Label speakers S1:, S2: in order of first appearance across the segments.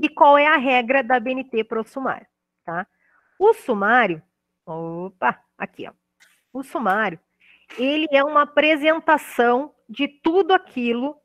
S1: E qual é a regra da ABNT para o sumário, tá? O sumário, aqui, ó. O sumário, ele é uma apresentação de tudo aquilo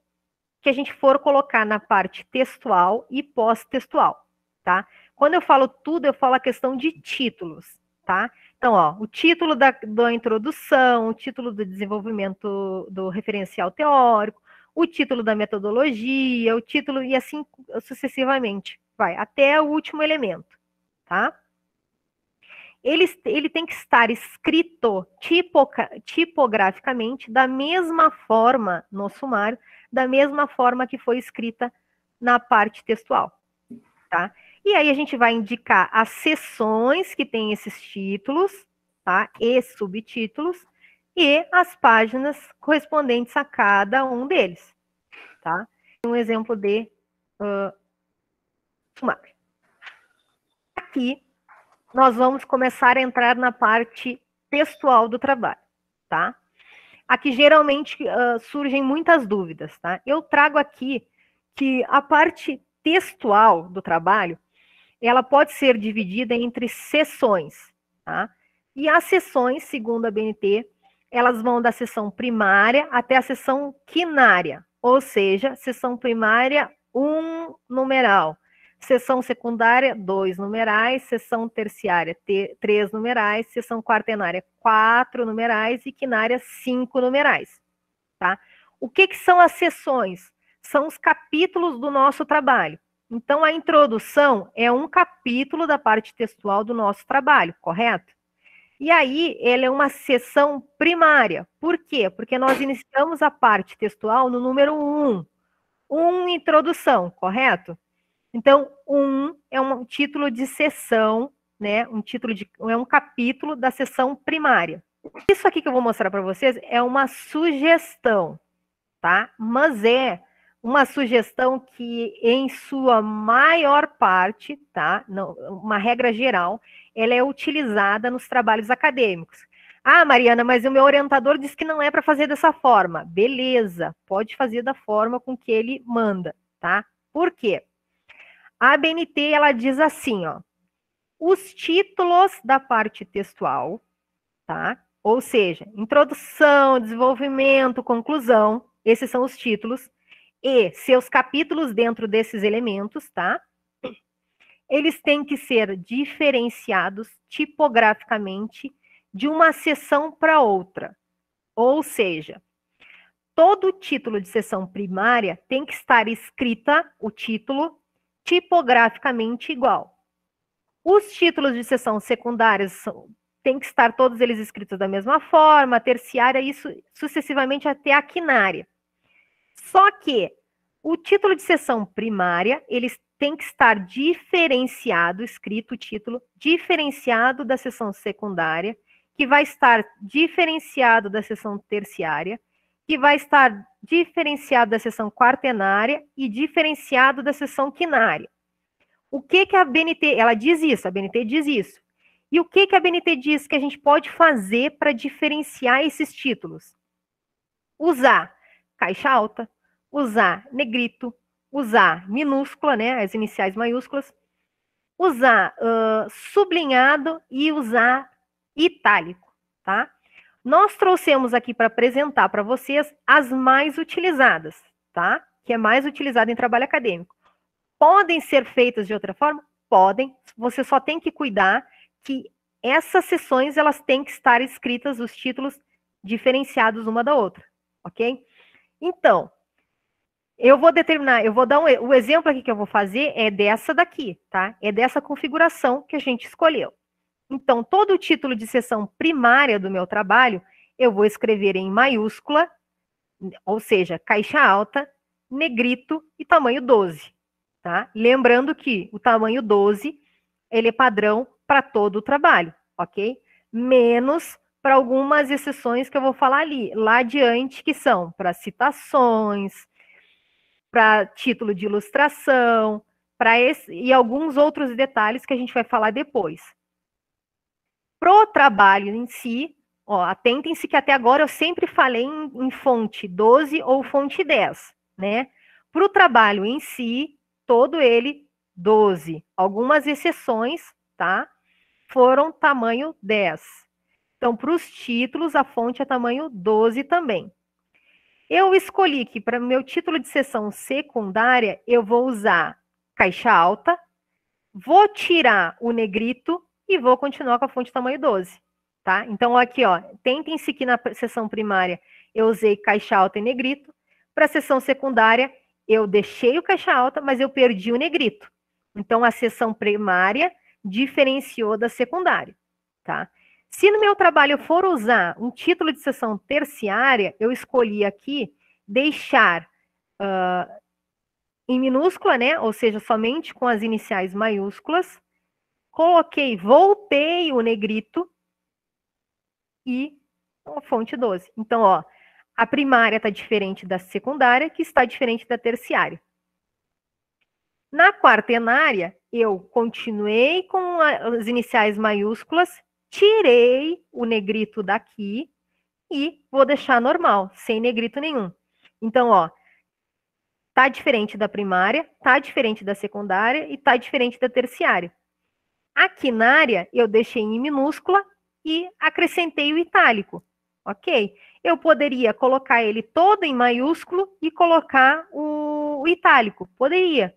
S1: que a gente for colocar na parte textual e pós-textual, tá? Quando eu falo tudo, eu falo a questão de títulos, tá? Então, ó, o título da introdução, o título do desenvolvimento do referencial teórico, o título da metodologia, o título e assim sucessivamente, vai, até o último elemento, tá? Ele tem que estar escrito tipograficamente da mesma forma no sumário, da mesma forma que foi escrita na parte textual, tá? E aí a gente vai indicar as seções que tem esses títulos, tá? E subtítulos, e as páginas correspondentes a cada um deles, tá? Um exemplo de sumário. Aqui, nós vamos começar a entrar na parte textual do trabalho, tá? Aqui geralmente surgem muitas dúvidas, tá? Eu trago aqui que a parte textual do trabalho, ela pode ser dividida entre seções, tá? E as seções, segundo a BNT, elas vão da seção primária até a seção quinária, ou seja, seção primária 1 numeral, seção secundária 2 numerais, seção terciária 3 numerais, seção quaternária 4 numerais e quinária 5 numerais, tá? O que são as seções? São os capítulos do nosso trabalho. Então, a introdução é um capítulo da parte textual do nosso trabalho, correto? E aí, ela é uma seção primária. Por quê? Porque nós iniciamos a parte textual no número 1. Introdução, correto? Então, é um título de seção, né? É um capítulo da seção primária. Isso aqui que eu vou mostrar para vocês é uma sugestão, tá? Mas é uma sugestão que, em sua maior parte, tá? Não, uma regra geral, ela é utilizada nos trabalhos acadêmicos. Ah, Mariana, mas o meu orientador disse que não é para fazer dessa forma. Beleza, pode fazer da forma com que ele manda, tá? Por quê? A ABNT, ela diz assim, ó, os títulos da parte textual, tá? Ou seja, introdução, desenvolvimento, conclusão, esses são os títulos, e seus capítulos dentro desses elementos, tá? Eles têm que ser diferenciados tipograficamente de uma seção para outra. Ou seja, todo título de seção primária tem que estar escrita, o título, tipograficamente igual. Os títulos de seção secundárias tem que estar todos eles escritos da mesma forma, a terciária, isso sucessivamente até a quinária. Só que o título de seção primária, eles tem que estar diferenciado, escrito o título, diferenciado da seção secundária, que vai estar diferenciado da seção terciária, que vai estar diferenciado da seção quaternária e diferenciado da seção quinária. O que a BNT, ela diz isso, a BNT diz isso. E o que a BNT diz que a gente pode fazer para diferenciar esses títulos? Usar caixa alta, usar negrito, usar minúscula, né, as iniciais maiúsculas, usar sublinhado e usar itálico, tá? Nós trouxemos aqui para apresentar para vocês as mais utilizadas, tá? Que é mais utilizada em trabalho acadêmico. Podem ser feitas de outra forma? Podem. Você só tem que cuidar que essas seções, elas têm que estar escritas, os títulos diferenciados uma da outra, ok? Então, eu vou dar o exemplo aqui que eu vou fazer é dessa daqui, tá? É dessa configuração que a gente escolheu. Então, todo o título de seção primária do meu trabalho, eu vou escrever em maiúscula, ou seja, caixa alta, negrito e tamanho 12, tá? Lembrando que o tamanho 12, ele é padrão para todo o trabalho, ok? Menos para algumas exceções que eu vou falar lá adiante, que são para citações, para título de ilustração, e alguns outros detalhes que a gente vai falar depois. Pro trabalho em si, ó, atentem-se que até agora eu sempre falei em fonte 12 ou fonte 10, né? Para o trabalho em si, todo ele 12. Algumas exceções, tá? Foram tamanho 10. Então, para os títulos, a fonte é tamanho 12 também. Eu escolhi que para meu título de seção secundária, eu vou usar caixa alta, vou tirar o negrito e vou continuar com a fonte tamanho 12, tá? Então, aqui, ó, tentem-se que na seção primária eu usei caixa alta e negrito. Para a seção secundária, eu deixei o caixa alta, mas eu perdi o negrito. Então, a seção primária diferenciou da secundária, tá? Se no meu trabalho eu for usar um título de seção terciária, eu escolhi aqui deixar em minúscula, né? Ou seja, somente com as iniciais maiúsculas. Voltei o negrito e a fonte 12. Então, ó, a primária está diferente da secundária, que está diferente da terciária. Na quaternária, eu continuei com as iniciais maiúsculas, tirei o negrito daqui e vou deixar normal, sem negrito nenhum. Então, ó, tá diferente da primária, tá diferente da secundária e tá diferente da terciária. A quinária eu deixei em minúscula e acrescentei o itálico, ok? Eu poderia colocar ele todo em maiúsculo e colocar o itálico, poderia.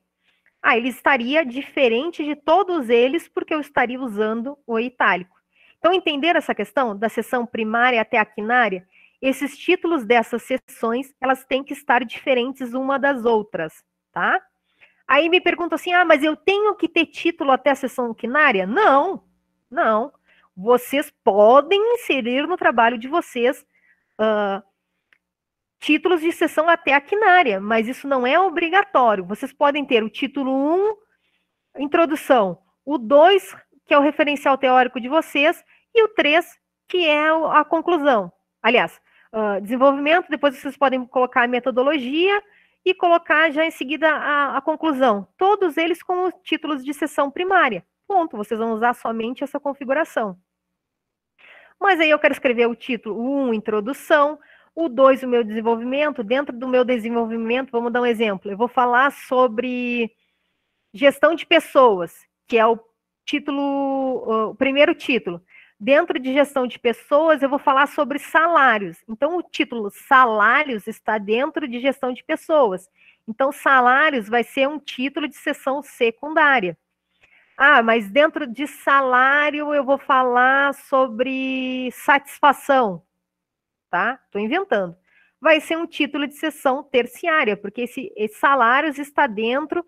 S1: Ele estaria diferente de todos eles porque eu estaria usando o itálico. Então, entender essa questão da seção primária até a quinária? Esses títulos dessas seções, elas têm que estar diferentes uma das outras, tá? Aí me perguntam assim, mas eu tenho que ter título até a seção quinária? Não, não. Vocês podem inserir no trabalho de vocês títulos de seção até a quinária, mas isso não é obrigatório. Vocês podem ter o título 1, introdução, o 2, que é o referencial teórico de vocês, e o 3, que é a conclusão. Aliás, desenvolvimento, depois vocês podem colocar a metodologia e colocar já em seguida a conclusão. Todos eles com os títulos de seção primária. Ponto, vocês vão usar somente essa configuração. Mas aí eu quero escrever o título 1, introdução, o 2, o meu desenvolvimento. Dentro do meu desenvolvimento, vamos dar um exemplo. Eu vou falar sobre gestão de pessoas, que é o primeiro título. Dentro de gestão de pessoas, eu vou falar sobre salários. Então, o título salários está dentro de gestão de pessoas. Então, salários vai ser um título de seção secundária. Mas dentro de salário eu vou falar sobre satisfação, tá? Estou inventando. Vai ser um título de seção terciária, porque esse salários está dentro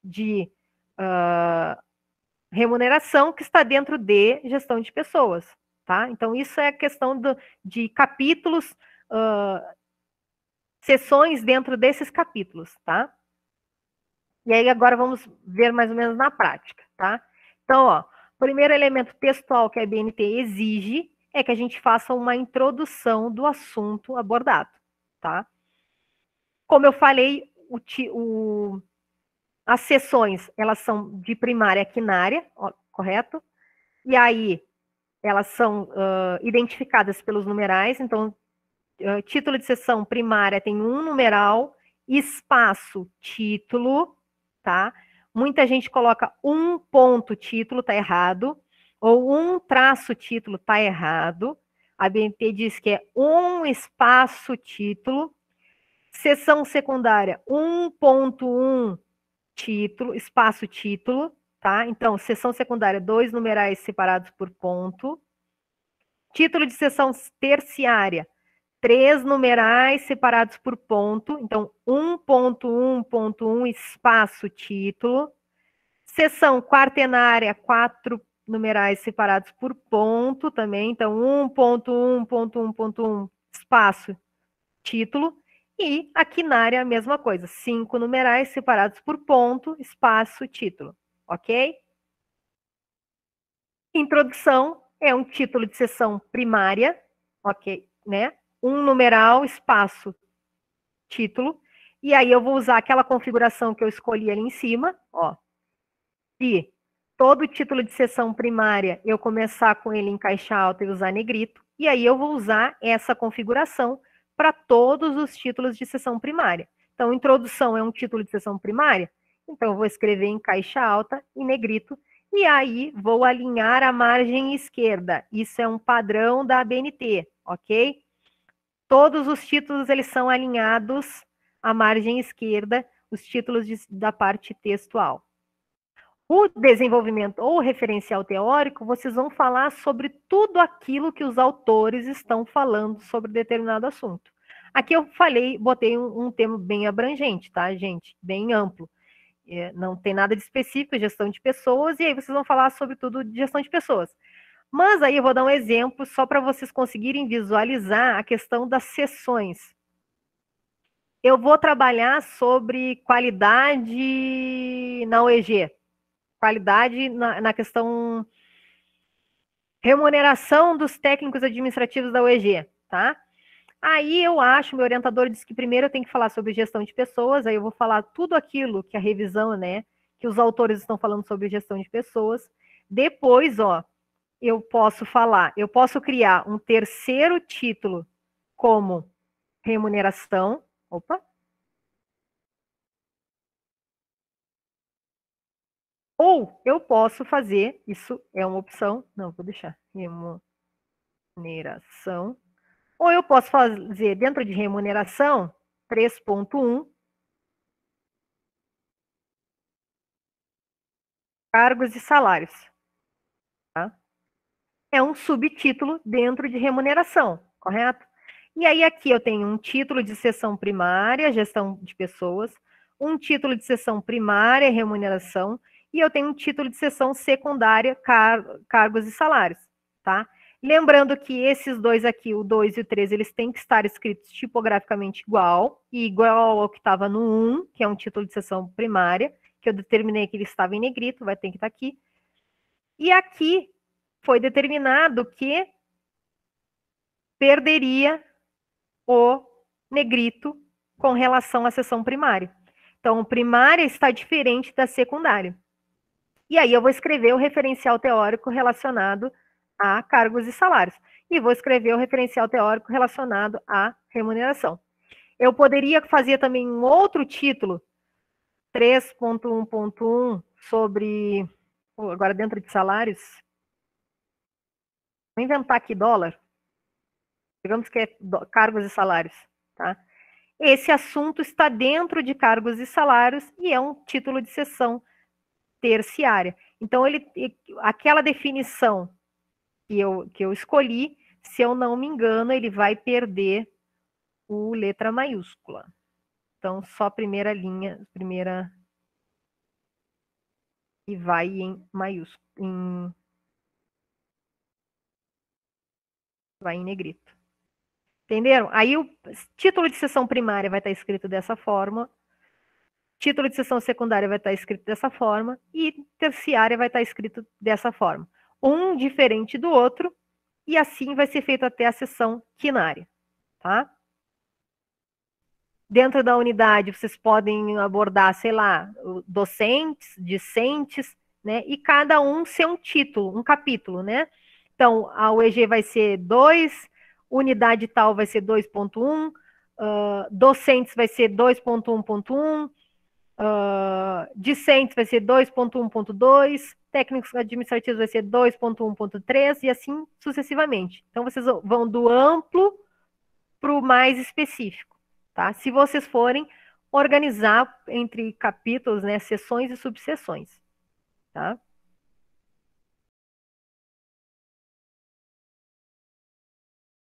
S1: de remuneração, que está dentro de gestão de pessoas, tá? Então, isso é a questão de capítulos, seções dentro desses capítulos, tá? E aí, agora vamos ver mais ou menos na prática, tá? Então, ó, o primeiro elemento textual que a BNT exige é que a gente faça uma introdução do assunto abordado, tá? Como eu falei, as seções, elas são de primária a quinária, correto? E aí, elas são identificadas pelos numerais. Então, título de seção primária tem um numeral, espaço, título, tá? Muita gente coloca um ponto título, tá errado. Ou um traço título, tá errado. A BNT diz que é um espaço título. Seção secundária, 1.1 título, espaço título, tá? Então, seção secundária, 2 numerais separados por ponto. Título de seção terciária, 3 numerais separados por ponto. Então, 1.1.1 espaço título. Seção quaternária, 4 numerais separados por ponto também. Então, 1.1.1.1 espaço título. E a quinária, a mesma coisa, 5 numerais separados por ponto, espaço, título, ok? Introdução é um título de seção primária, ok, né? Um numeral, espaço, título. E aí eu vou usar aquela configuração que eu escolhi ali em cima, ó. E todo título de seção primária, eu começar com ele em caixa alta e usar negrito. E aí eu vou usar essa configuração para todos os títulos de seção primária. Então, introdução é um título de seção primária, então eu vou escrever em caixa alta, em negrito, e aí vou alinhar a margem esquerda. Isso é um padrão da ABNT, ok? Todos os títulos, eles são alinhados à margem esquerda, os títulos da parte textual. O desenvolvimento ou referencial teórico, vocês vão falar sobre tudo aquilo que os autores estão falando sobre determinado assunto. Aqui eu botei um termo bem abrangente, tá, gente? Bem amplo. Não tem nada de específico, gestão de pessoas, e aí vocês vão falar sobre tudo de gestão de pessoas. Mas aí eu vou dar um exemplo só para vocês conseguirem visualizar a questão das sessões. Eu vou trabalhar sobre qualidade na OEG, qualidade na questão remuneração dos técnicos administrativos da OEG, tá? Aí eu acho, meu orientador disse que primeiro eu tenho que falar sobre gestão de pessoas, aí eu vou falar tudo aquilo que a revisão, né, que os autores estão falando sobre gestão de pessoas. Depois, ó, eu posso criar um terceiro título como remuneração. Opa. Ou eu posso fazer, isso é uma opção, não, vou deixar, remuneração. Ou eu posso fazer dentro de remuneração 3.1, cargos e salários. Tá? É um subtítulo dentro de remuneração, correto? E aí aqui eu tenho um título de seção primária, gestão de pessoas, um título de seção primária, remuneração, e eu tenho um título de seção secundária, cargos e salários, tá? Lembrando que esses dois aqui, o 2 e o 3, eles têm que estar escritos tipograficamente igual, e igual ao que estava no 1, que é um título de seção primária, que eu determinei que ele estava em negrito, vai ter que estar aqui. E aqui foi determinado que perderia o negrito com relação à seção primária. Então, primária está diferente da secundária. E aí eu vou escrever o referencial teórico relacionado a cargos e salários. E vou escrever o referencial teórico relacionado à remuneração. Eu poderia fazer também um outro título, 3.1.1, sobre, agora dentro de salários, vou inventar aqui dólar, digamos que é cargos e salários, tá? Esse assunto está dentro de cargos e salários e é um título de seção terciária. Então, aquela definição que eu escolhi, se eu não me engano, ele vai perder o letra maiúscula. Então, só a primeira linha, e vai em maiúsculo, vai em negrito. Entenderam? Aí o título de seção primária vai estar escrito dessa forma, título de seção secundária vai estar escrito dessa forma e terciária vai estar escrito dessa forma. Um diferente do outro, e assim vai ser feito até a seção quinária, tá? Dentro da unidade, vocês podem abordar, sei lá, docentes, discentes, né? E cada um ser um título, um capítulo, né? Então, a UEG vai ser 2, unidade tal vai ser 2.1, docentes vai ser 2.1.1, discentes vai ser 2.1.2, técnicos administrativos vai ser 2.1.3 e assim sucessivamente. Então, vocês vão do amplo para o mais específico, tá? Se vocês forem organizar entre capítulos, né, seções e subseções, tá?